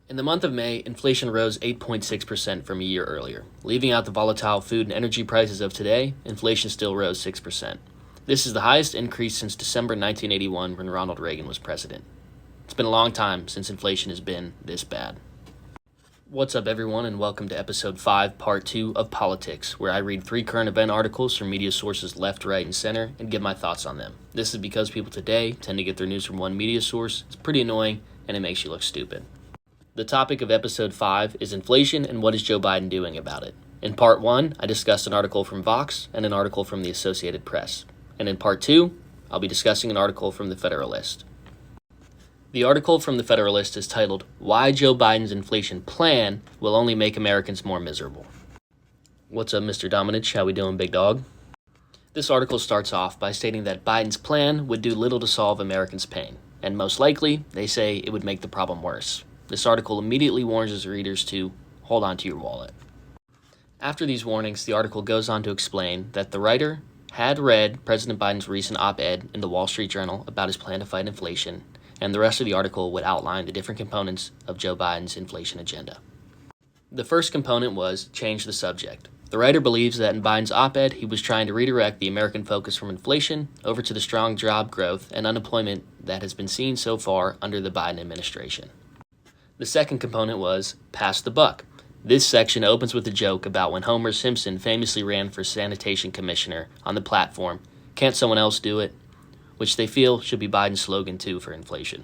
In the month of May, inflation rose 8.6% from a year earlier. Leaving out the volatile food and energy prices of today, inflation still rose 6%. This is the highest increase since December 1981 when Ronald Reagan was president. It's been a long time since inflation has been this bad. What's up, everyone, and welcome to episode 5, part 2 of Politics, where I read 3 current event articles from media sources left, right, and center and give my thoughts on them. This is because people today tend to get their news from one media source. It's pretty annoying, and it makes you look stupid. The topic of episode 5 is inflation and what is Joe Biden doing about it. In part 1, I discussed an article from Vox and an article from the Associated Press. And in part 2, I'll be discussing an article from the Federalist. The article from the Federalist is titled, "Why Joe Biden's Inflation Plan Will Only Make Americans More Miserable." What's up, Mr. Dominich? How we doing, big dog? This article starts off by stating that Biden's plan would do little to solve Americans' pain, and most likely, they say it would make the problem worse. This article immediately warns its readers to hold on to your wallet. After these warnings, the article goes on to explain that the writer had read President Biden's recent op-ed in the Wall Street Journal about his plan to fight inflation, and the rest of the article would outline the different components of Joe Biden's inflation agenda. The first component was change the subject. The writer believes that in Biden's op-ed, he was trying to redirect the American focus from inflation over to the strong job growth and unemployment that has been seen so far under the Biden administration. The second component was pass the buck. This section opens with a joke about when Homer Simpson famously ran for sanitation commissioner on the platform, "Can't someone else do it?" which they feel should be Biden's slogan too for inflation.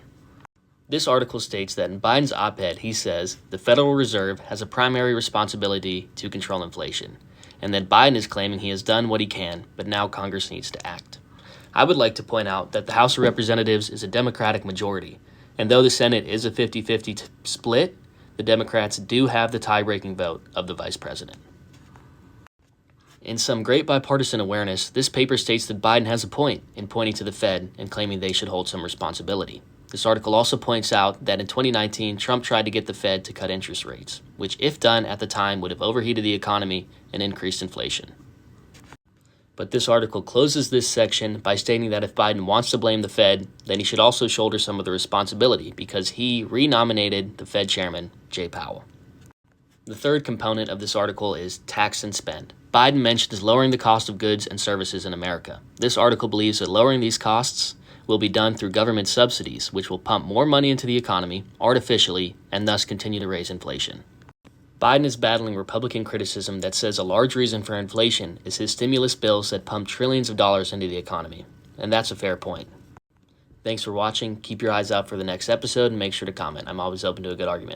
This article states that in Biden's op-ed, he says the Federal Reserve has a primary responsibility to control inflation, and that Biden is claiming he has done what he can, but now Congress needs to act. I would like to point out that the House of Representatives is a Democratic majority, and though the Senate is a 50-50 split, the Democrats do have the tie-breaking vote of the vice president. In some great bipartisan awareness, this paper states that Biden has a point in pointing to the Fed and claiming they should hold some responsibility. This article also points out that in 2019, Trump tried to get the Fed to cut interest rates, which, if done at the time, would have overheated the economy and increased inflation. But this article closes this section by stating that if Biden wants to blame the Fed, then he should also shoulder some of the responsibility because he renominated the Fed chairman, Jay Powell. The third component of this article is tax and spend. Biden mentions lowering the cost of goods and services in America. This article believes that lowering these costs will be done through government subsidies, which will pump more money into the economy artificially and thus continue to raise inflation. Biden is battling Republican criticism that says a large reason for inflation is his stimulus bills that pump trillions of dollars into the economy, and that's a fair point. Thanks for watching. Keep your eyes out for the next episode and make sure to comment. I'm always open to a good argument.